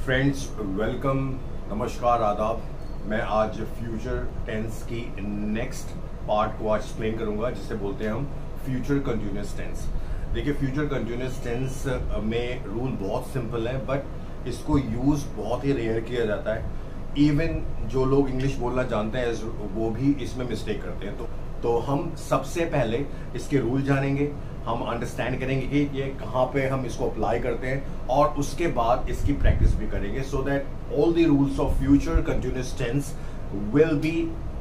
Friends, welcome, नमस्कार, आदाब। मैं आज फ्यूचर टेंस की नेक्स्ट पार्ट को आज एक्सप्लेन करूंगा, जिसे बोलते हैं हम फ्यूचर कंटिन्यूअस टेंस। देखिए, फ्यूचर कंटिन्यूअस टेंस में रूल बहुत सिंपल है, बट इसको यूज बहुत ही रेयर किया जाता है। इवन जो लोग इंग्लिश बोलना जानते हैं वो भी इसमें मिस्टेक करते हैं। तो हम सबसे पहले इसके रूल जानेंगे, हम अंडरस्टैंड करेंगे कि ये कहाँ पे हम इसको अप्लाई करते हैं, और उसके बाद इसकी प्रैक्टिस भी करेंगे, so that all the rules of future continuous tense will be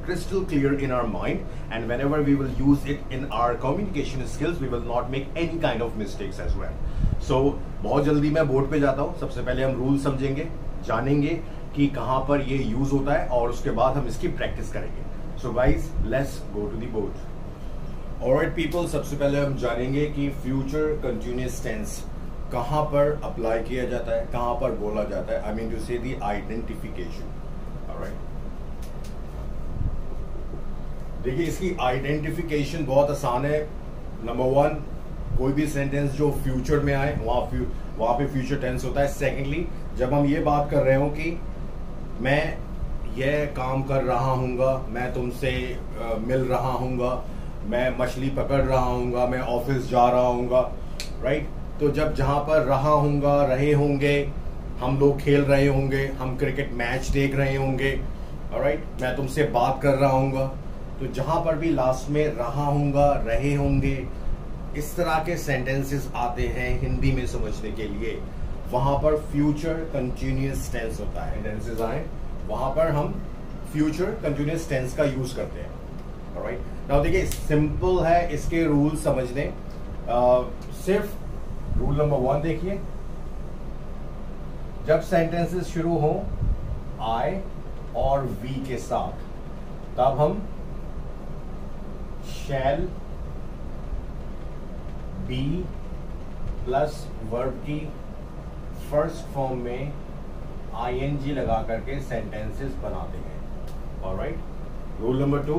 crystal clear in our mind, and whenever we will use it in our communication skills we will not make any kind of mistakes as well. So बहुत जल्दी मैं board पे जाता हूँ। सबसे पहले हम rule समझेंगे, जानेंगे कि कहाँ पर ये यूज होता है, और उसके बाद हम इसकी प्रैक्टिस करेंगे। So guys, let's go to the board. Alright people, सबसे पहले हम जानेंगे कि फ्यूचर कंटिन्यूअस टेंस कहाँ पर अप्लाई किया जाता है, कहाँ पर बोला जाता है। I mean to say the identification. Alright. देखिए, इसकी आइडेंटिफिकेशन बहुत आसान है। नंबर वन, कोई भी सेंटेंस जो फ्यूचर में आए वहां पे फ्यूचर टेंस होता है। सेकेंडली, जब हम ये बात कर रहे हो कि मैं ये काम कर रहा हूँगा, मैं तुमसे मिल रहा हूँगा, मैं मछली पकड़ रहा हूँगा, मैं ऑफिस जा रहा हूँगा, राइट। तो जब जहाँ पर रहा हूँगा, रहे होंगे, हम लोग खेल रहे होंगे, हम क्रिकेट मैच देख रहे होंगे, राइट, मैं तुमसे बात कर रहा हूँगा, तो जहां पर भी लास्ट में रहा हूंगा, रहे होंगे, इस तरह के सेंटेंसेस आते हैं हिंदी में समझने के लिए, वहां पर फ्यूचर कंटिन्यूअस टेंस होता है। सेंटेंसेस आए वहां पर हम फ्यूचर कंटिन्यूअस टेंस का यूज करते हैं। ऑलराइट, नाउ देखिए, सिंपल है इसके रूल समझने। सिर्फ रूल नंबर वन देखिए, जब सेंटेंसेस शुरू हो आई और वी के साथ, तब हम शैल बी प्लस वर्ब की फर्स्ट फॉर्म में आईएनजी लगा करके सेंटेंसेस बनाते हैं। Alright, rule number two,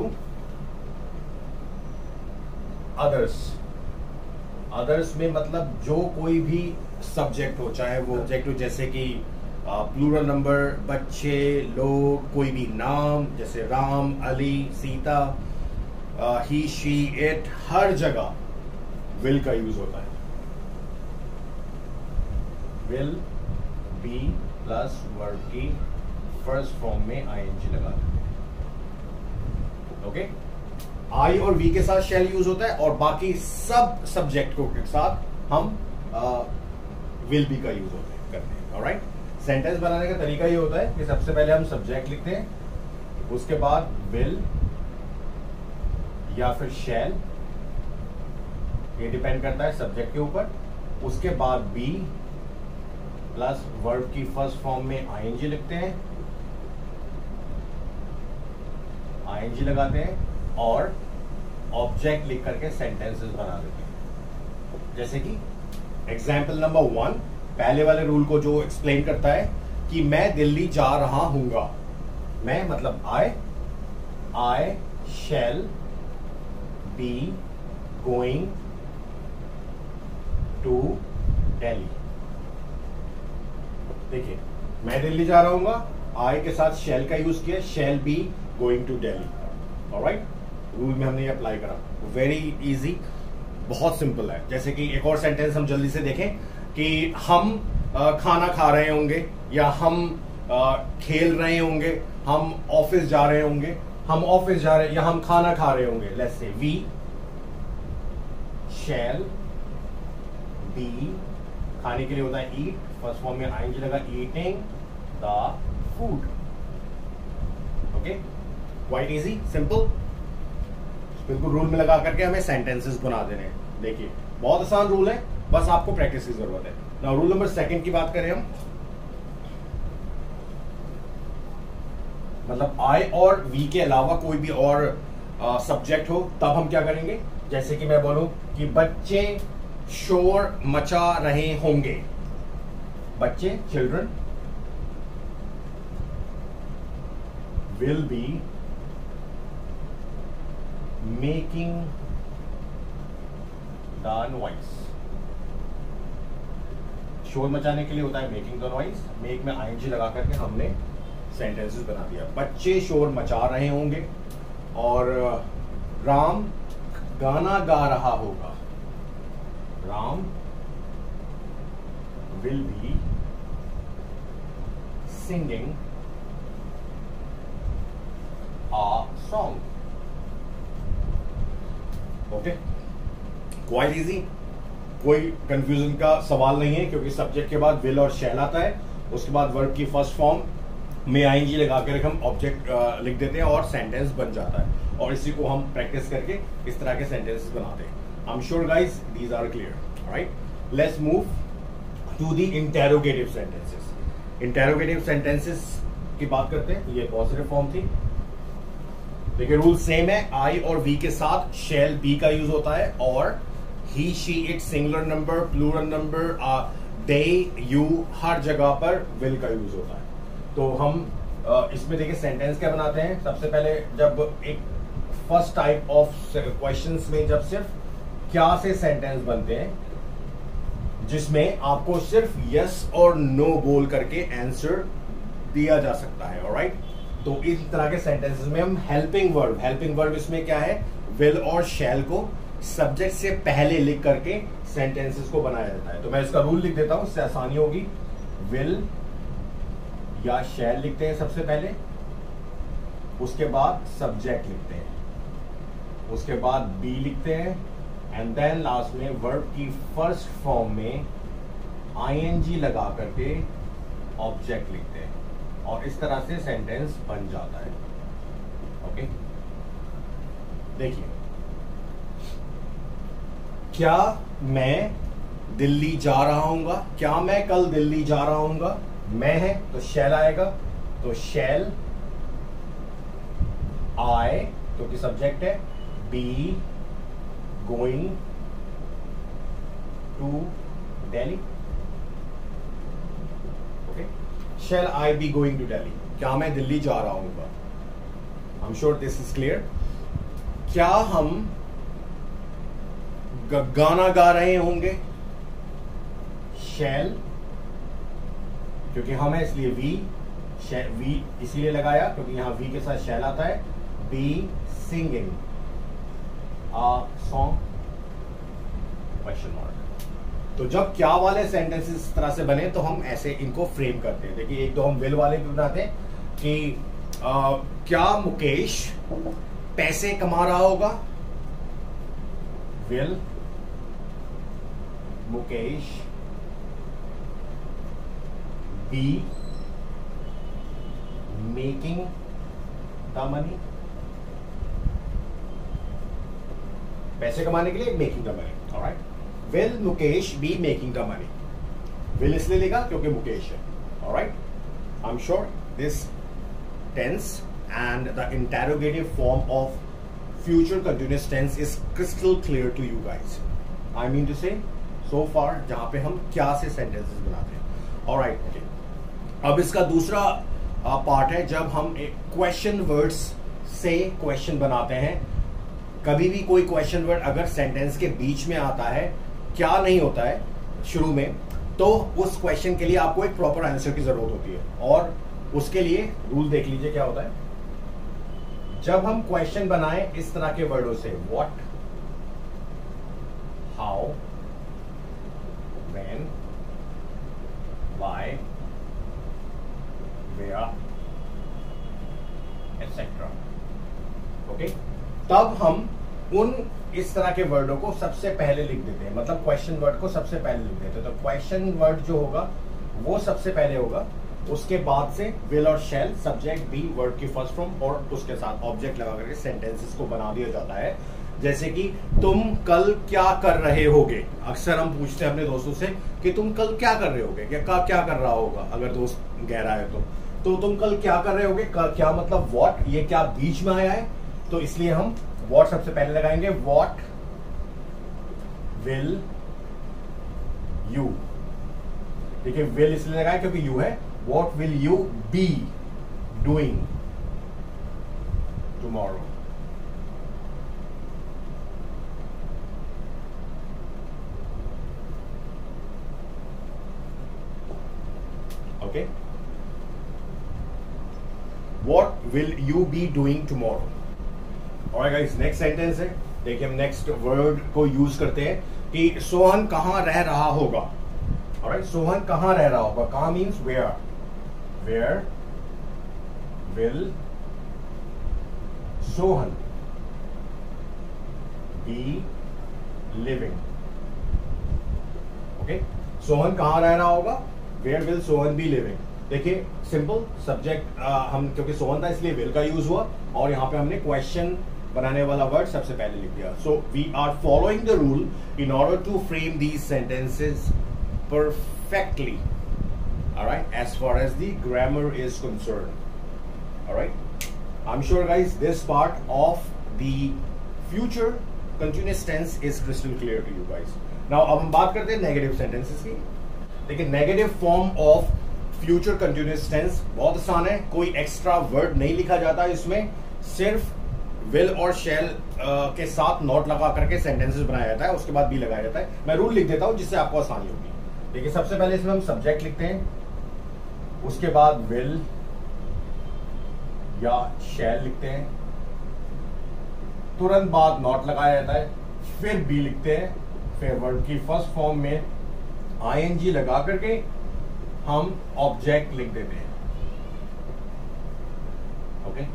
others में मतलब जो कोई भी सब्जेक्ट हो, चाहे वो सब्जेक्ट हो जैसे कि प्लूरल नंबर, बच्चे, लोग, कोई भी नाम जैसे राम, अली, सीता, ही, शी, इट, हर जगह विल का यूज होता है। विल बी प्लस वर्ब की फर्स्ट फॉर्म में आईएनजी लगा देते हैं। ओके, आई और वी के साथ शैल यूज होता है, और बाकी सब सब्जेक्ट को के साथ हम विल बी का यूज करते हैं। ऑलराइट, सेंटेंस बनाने का तरीका ये होता है कि सबसे पहले हम सब्जेक्ट लिखते हैं, उसके बाद विल या फिर शैल, ये डिपेंड करता है सब्जेक्ट के ऊपर, उसके बाद बी प्लस वर्ब की फर्स्ट फॉर्म में आईएनजी लिखते हैं, आईएनजी लगाते हैं, और ऑब्जेक्ट लिख करके सेंटेंसेस बना देते हैं। जैसे कि एग्जाम्पल नंबर वन, पहले वाले रूल को जो एक्सप्लेन करता है कि मैं दिल्ली जा रहा हूंगा। मैं मतलब I shall be going to Delhi. देखिए, मैं दिल्ली जा रहा हूंगा, आई के साथ शैल का यूज किया, shall be going to Delhi. Alright, rule में हमने ये अप्लाई करा। वेरी इजी, बहुत सिंपल है। जैसे कि एक और सेंटेंस हम जल्दी से देखें कि हम खाना खा रहे होंगे, या हम खेल रहे होंगे, हम ऑफिस जा रहे होंगे, हम ऑफिस जा रहे हैं, या हम खाना खा रहे होंगे। Let's say we shall be, खाने के लिए होता है ईट, फर्स्ट फॉर्म में आईएनजी लगा, eating the food. Okay, quite easy, simple, बिल्कुल रूल में लगा करके हमें सेंटेंसेस बना देने हैं। देखिए, बहुत आसान रूल है, बस आपको प्रैक्टिस की जरूरत है। नाउ रूल नंबर सेकंड की बात करें हम, मतलब आई और वी के अलावा कोई भी और सब्जेक्ट हो, तब हम क्या करेंगे। जैसे कि मैं बोलूं कि बच्चे शोर मचा रहे होंगे, बच्चे children will be making the noise. शोर मचाने के लिए होता है मेकिंग द नॉइज, मेक में आईएनजी लगा करके हमने सेंटेंसेस बना दिया। बच्चे शोर मचा रहे होंगे और राम गाना गा रहा होगा। Ram will be singing a song. Okay, quite easy, कोई कंफ्यूजन का सवाल नहीं है क्योंकि सब्जेक्ट के बाद विल और शैल आता है, उसके बाद वर्ब की फर्स्ट फॉर्म में आईएनजी लगा कर हम ऑब्जेक्ट लिख देते हैं और सेंटेंस बन जाता है, और इसी को हम प्रैक्टिस करके इस तरह के सेंटेंसेस बनाते हैं। I am sure guys these are clear, right? Let's move to the interrogative sentences. Interrogative sentences की बात करते हैं। ये पॉजिटिव फॉर्म थी। देखिए रूल सेम है, आई और वी के साथ शेल बी का यूज होता है, और he she it singular number, plural number, they you हर जगह पर विल का यूज होता है। तो हम इसमें देखिए सेंटेंस क्या बनाते हैं। सबसे पहले जब एक फर्स्ट टाइप ऑफ क्वेश्चंस में जब सिर्फ क्या से सेंटेंस बनते हैं जिसमें आपको सिर्फ यस और नो बोल करके आंसर दिया जा सकता है, ऑलराइट? तो इस तरह के सेंटेंसेस में हम हेल्पिंग वर्ब इसमें क्या है, विल और शैल को सब्जेक्ट से पहले लिख करके सेंटेंसेस को बनाया जाता है। तो मैं इसका रूल लिख देता हूं, इससे आसानी होगी। विल या शैल लिखते हैं सबसे पहले, उसके बाद सब्जेक्ट लिखते हैं, उसके बाद बी लिखते हैं, एंड देन लास्ट में वर्ब की फर्स्ट फॉर्म में आईएनजी लगा करके ऑब्जेक्ट लिखते हैं, और इस तरह से सेंटेंस बन जाता है। ओके, देखिए, क्या मैं दिल्ली जा रहा हूंगा, क्या मैं कल दिल्ली जा रहा हूंगा। मैं है तो शैल आएगा, तो शैल आई तो कि सब्जेक्ट है, be going to Delhi. Okay, shall I be going to Delhi, क्या मैं दिल्ली जा रहा हूंगा। I am sure this is clear. क्या हम गाना गा रहे होंगे, शैल, क्योंकि हम है इसलिए वी इसीलिए लगाया क्योंकि यहां वी के साथ शैल आता है। Be singing a song, question mark. तो जब क्या वाले सेंटेंसेस इस तरह से बने तो हम ऐसे इनको फ्रेम करते हैं। देखिए, एक तो हम विल वाले भी बनाते हैं कि क्या मुकेश पैसे कमा रहा होगा। Will Mukesh be making the money. पैसे कमाने के लिए making the money, alright? Will Mukesh be making the money. Will इसलिए लिखा क्योंकि मुकेश है, alright? I am sure this tense and the interrogative form of future continuous tense is crystal clear to you guys. I mean to say, so far जहां पे हम क्या से sentences बनाते हैं, alright? Okay. अब इसका दूसरा पार्ट है जब हम एक क्वेश्चन वर्ड्स से क्वेश्चन बनाते हैं। कभी भी कोई क्वेश्चन वर्ड अगर सेंटेंस के बीच में आता है, क्या नहीं होता है शुरू में, तो उस क्वेश्चन के लिए आपको एक प्रॉपर आंसर की जरूरत होती है, और उसके लिए रूल देख लीजिए क्या होता है। जब हम क्वेश्चन बनाएं इस तरह के वर्डों से, what, how, when, why, where, etcetera, okay, तब हम उन इस तरह के वर्डों को सबसे पहले लिख देते हैं, मतलब क्वेश्चन वर्ड को सबसे पहले लिख देते हैं। तो क्वेश्चन वर्ड जो होगा वो सबसे पहले होगा, उसके बाद से विल और शैल, सब्जेक्ट बी, वर्ड की फर्स्ट फॉर्म, और उसके साथ ऑब्जेक्ट लगा करके सेंटेंसेस को बना दिया जाता है। जैसे कि तुम कल क्या कर रहे होगे। अक्सर हम पूछते हैं अपने दोस्तों से कि तुम कल क्या कर रहे होगे, क्या कर रहा होगा, अगर दोस्त गहरा है तो तुम कल क्या कर रहे होगे, क्या मतलब व्हाट, ये क्या बीच में आया है, तो इसलिए हम व्हाट सबसे पहले लगाएंगे। व्हाट विल यू, देखिए विल इसलिए लगाया क्योंकि यू है। What will you be doing tomorrow? Okay, what will you be doing tomorrow. Alright guys, next sentence है, देखिए हम नेक्स्ट वर्ड को यूज करते हैं कि सोहन कहां रह रहा होगा। ऑलराइट, सोहन कहां रह रहा होगा, कहां means where, where will Sohan be living. Okay, Sohan कहां रह रहा होगा, where will Sohan be living. देखिए सिंपल सब्जेक्ट, हम क्योंकि सोहन था इसलिए विल का यूज हुआ, और यहां पे हमने क्वेश्चन बनाने वाला वर्ड सबसे पहले लिख दिया। So we are following the rule in order to frame these sentences perfectly, alright, as far as the grammar is concerned. Alright, I am sure guys this part of the future continuous tense is crystal clear to you guys. Now अब हम बात करते हैं negative sentences की। देखिए negative form of future continuous tense बहुत आसान है, कोई एक्स्ट्रा वर्ड नहीं लिखा जाता इसमें, सिर्फ विल और शैल के साथ नॉट लगा करके सेंटेंसेस बनाया जाता है, उसके बाद बी लगाया जाता है। मैं रूल लिख देता हूं जिससे आपको आसानी होगी। देखिए सबसे पहले इसमें हम सब्जेक्ट लिखते हैं, उसके बाद विल या शैल लिखते हैं, तुरंत बाद नॉट लगाया जाता है, फिर बी लिखते हैं, फिर वर्ड की फर्स्ट फॉर्म में आईएनजी लगा करके हम ऑब्जेक्ट लिख देते हैं। ओके,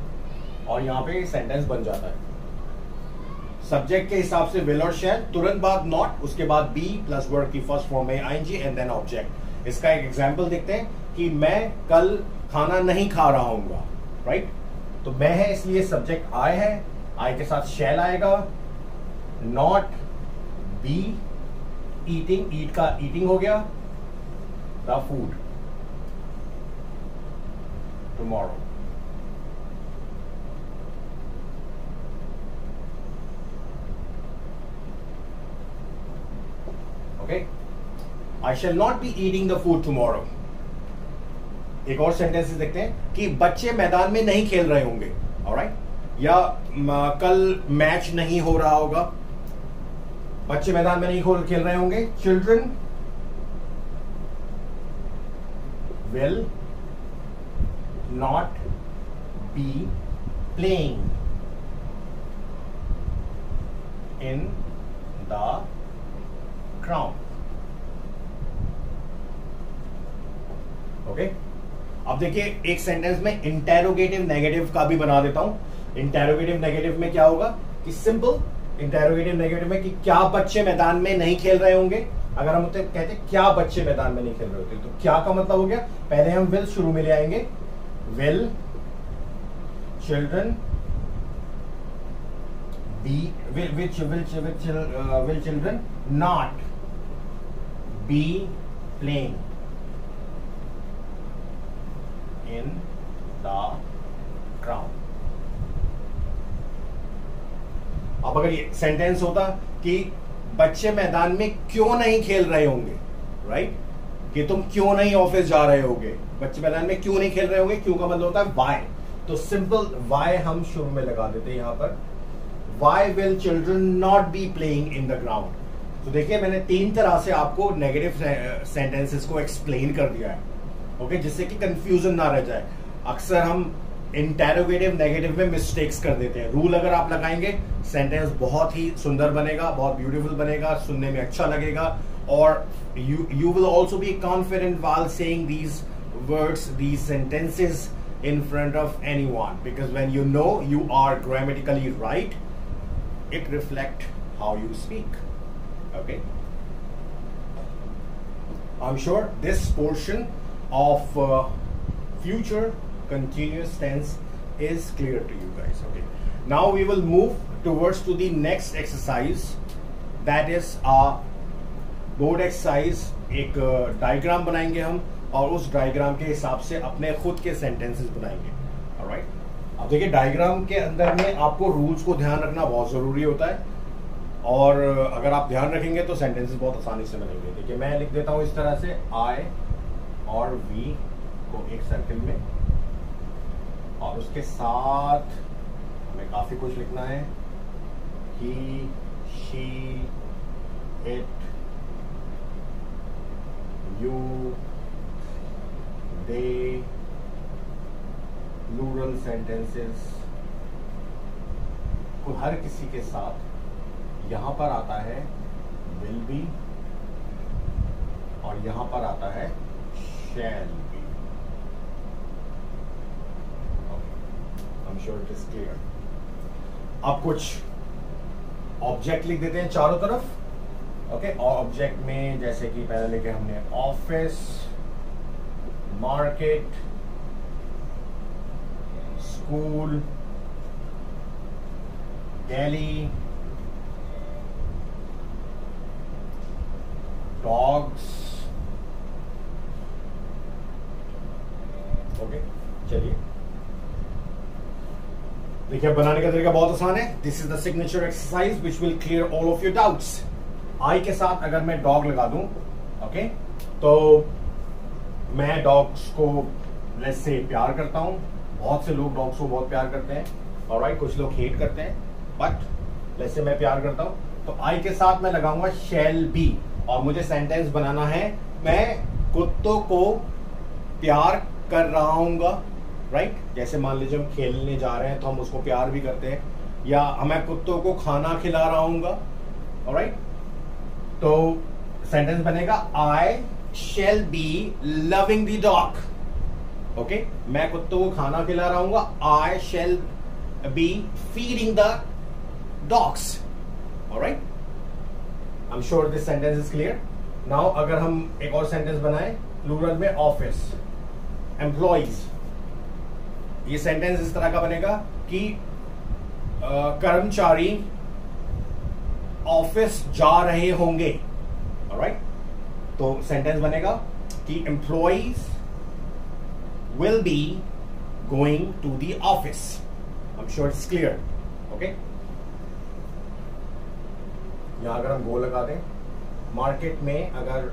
और यहां पे सेंटेंस बन जाता है। सब्जेक्ट के हिसाब से विल और शैल, तुरंत बाद नॉट, उसके बाद बी प्लस वर्ड की फर्स्ट फॉर्म में आईएनजी एंड देन ऑब्जेक्ट। इसका एक एग्जांपल देखते हैं कि मैं कल खाना नहीं खा रहा हूंगा, राइट। तो मैं है इसलिए सब्जेक्ट आई है, आई के साथ शैल आएगा, नॉट बी ईटिंग, ईट का ईटिंग हो गया, the food tomorrow. Okay, I shall not be eating the food tomorrow. एक और सेंटेंस देखते हैं कि बच्चे मैदान में नहीं खेल रहे होंगे, ऑलराइट, या कल मैच नहीं हो रहा होगा, बच्चे मैदान में नहीं खेल रहे होंगे। Children will not be playing in the ground. Okay, अब देखिए एक सेंटेंस में इंटेरोगेटिव नेगेटिव का भी बना देता हूं। इंटेरोगेटिव नेगेटिव में क्या होगा कि सिंपल इंटेरोगेटिव नेगेटिव में कि क्या बच्चे मैदान में नहीं खेल रहे होंगे। अगर हम कहते क्या बच्चे मैदान में नहीं खेल रहे होते, तो क्या का मतलब हो गया, पहले हम विल शुरू में ले आएंगे, will children be will children not be playing in the ground. अब अगर ये सेंटेंस होता कि बच्चे मैदान में क्यों नहीं खेल रहे होंगे, राइट, कि तुम क्यों नहीं ऑफिस जा रहे होगे, बच्चे मैदान में क्यों नहीं खेल रहे होंगे, क्यों का मतलब होता है वाई। तो सिंपल वाई हम शुरू में लगा देते हैं यहां पर, why will children not be playing in the ground. तो देखिए मैंने तीन तरह से आपको नेगेटिव सेंटेंसेस को एक्सप्लेन कर दिया है, ओके, जिससे कि कंफ्यूजन ना रह जाए। अक्सर हम इंटेरोगेटिव नेगेटिव में मिस्टेक्स कर देते हैं। रूल अगर आप लगाएंगे सेंटेंस बहुत ही सुंदर बनेगा, बहुत ब्यूटीफुल बनेगा, सुनने में अच्छा लगेगा, और you will also be confident while saying these words, these sentences in front of anyone, because when you know you are grammatically right, it reflects how you speak. Okay, I'm sure this portion of future continuous tense is clear to you guys. Okay, now we will move towards to the next exercise, that is board exercise. एक diagram बनाएंगे हम, और उस diagram के हिसाब से अपने खुद के सेंटेंसेस बनाएंगे, ऑलराइट। अब देखिए डायग्राम के अंदर में आपको रूल्स को ध्यान रखना बहुत जरूरी होता है, और अगर आप ध्यान रखेंगे तो सेंटेंसेस बहुत आसानी से बनेंगे। देखिए मैं लिख देता हूं इस तरह से, आई और वी को एक सर्किल में, और उसके साथ हमें काफी कुछ लिखना है, he, she, it, you, they, plural sentences को हर किसी के साथ यहां पर आता है विल बी और यहां पर आता है shall be. I am sure it is clear. अब कुछ ऑब्जेक्ट लिख देते हैं चारों तरफ। ओके, ऑब्जेक्ट में जैसे कि पहले लेके हमने ऑफिस, मार्केट, स्कूल, गैली, डॉग्स। ओके, चलिए देखिए, बनाने का तरीका बहुत आसान है। This is the signature exercise which will clear all of your doubts. I के साथ अगर मैं डॉग लगा दूं, ओके, तो मैं डॉग्स को लेट्स से प्यार करता हूं। बहुत से लोग डॉग्स को बहुत प्यार करते हैं, ऑलराइट, कुछ लोग हेट करते हैं, बट लेट्स से मैं प्यार करता हूं। तो आई के साथ मैं लगाऊंगा शैल बी और मुझे सेंटेंस बनाना है मैं कुत्तों को प्यार कर रहा हूंगा, राइट। जैसे मान लीजिए हम खेलने जा रहे हैं तो हम उसको प्यार भी करते हैं, या मैं कुत्तों को खाना खिला रहा हूंगा, ऑलराइट। तो सेंटेंस बनेगा I shall be loving the dog. Okay, मैं कुत्तों को खाना खिला रहा हूंगा, I shall be feeding the dogs, alright. I am sure this sentence is clear. Now अगर हम एक और सेंटेंस बनाएं प्लूरल में, ऑफिस, एम्प्लॉइज। ये सेंटेंस इस तरह का बनेगा कि कर्मचारी ऑफिस जा रहे होंगे, ऑलराइट। तो सेंटेंस बनेगा कि employees will be going to the office. I am sure it's clear. Okay, यहां अगर हम गो लगा दें, मार्केट में अगर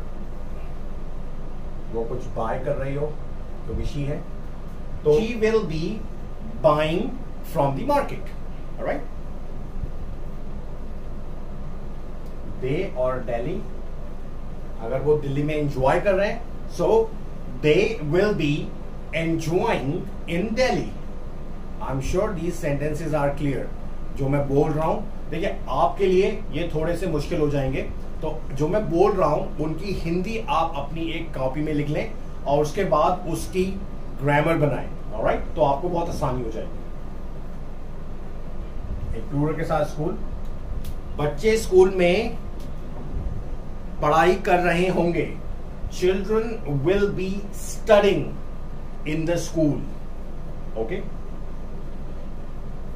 वो कुछ बाय कर रही हो तो विशी है, तो she will be buying from the market, alright? They और Delhi, अगर वो दिल्ली में एंजॉय कर रहे हैं, so they will be enjoying in Delhi. I'm sure these sentences are clear. जो मैं बोल रहा हूं, देखिए आपके लिए ये थोड़े से मुश्किल हो जाएंगे, तो जो मैं बोल रहा हूं उनकी हिंदी आप अपनी एक कॉपी में लिख लें और उसके बाद उसकी ग्रामर बनाएं, ऑलराइट। तो आपको बहुत आसानी हो जाएगी। एक प्लूरल के साथ स्कूल, बच्चे स्कूल में पढ़ाई कर रहे होंगे, children will be studying in the school. Okay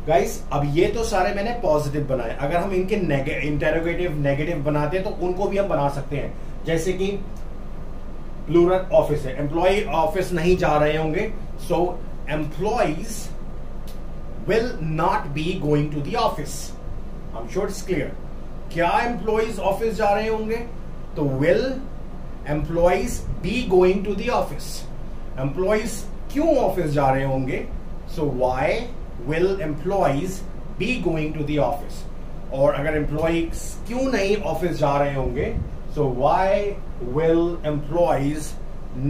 guys, अब ये तो सारे मैंने पॉजिटिव बनाए। अगर हम इनके इंटेरोगेटिव नेगेटिव बनाते हैं तो उनको भी हम बना सकते हैं। जैसे कि प्लूरल ऑफिस है, एम्प्लॉय ऑफिस नहीं जा रहे होंगे, so employees will not be going to the office. I am sure it's clear. क्या एम्प्लॉइज ऑफिस जा रहे होंगे, तो will employees be going to the office. Employees क्यों ऑफिस जा रहे होंगे, so why will employees be going to the office. और अगर एम्प्लॉइज क्यों नहीं ऑफिस जा रहे होंगे, so why will employees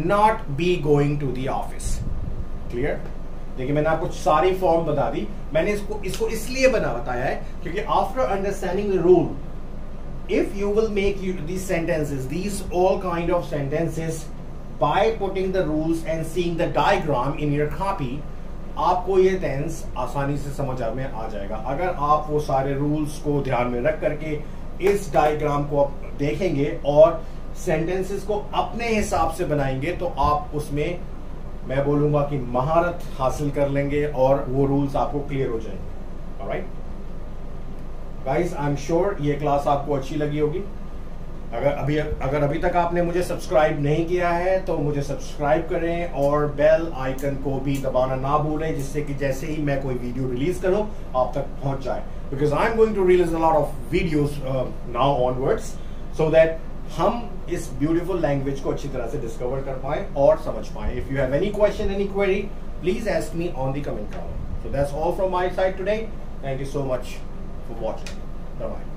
not be going to the office? Clear? देखिए मैंने आपको सारी फॉर्म बता दी। मैंने इसको इसलिए बताया है क्योंकि after understanding the rule, if you will make these sentences, these all kind of sentences by putting the rules and seeing the diagram in your copy, आपको ये टेंस आसानी से समझ में आ जाएगा। अगर आप वो सारे रूल्स को ध्यान में रख करके इस डायग्राम को आप देखेंगे और सेंटेंसेस को अपने हिसाब से बनाएंगे तो आप उसमें, मैं बोलूंगा कि महारत हासिल कर लेंगे और वो रूल्स आपको क्लियर हो जाएंगे। Alright guys, I am sure ये क्लास आपको अच्छी लगी होगी। अगर अभी तक आपने मुझे सब्सक्राइब नहीं किया है तो मुझे सब्सक्राइब करें और बेल आइकन को भी दबाना ना भूलें, जिससे कि जैसे ही मैं कोई वीडियो रिलीज करूं आप तक पहुंच जाए। Because I am going to release a lot of videos now onwards, so that हम इस ब्यूटीफुल लैंग्वेज को अच्छी तरह से डिस्कवर कर पाए और समझ पाए। If you have any question, any query, please ask me on the comment column. So that's all from my side today. Thank you so much for watching. Bye bye.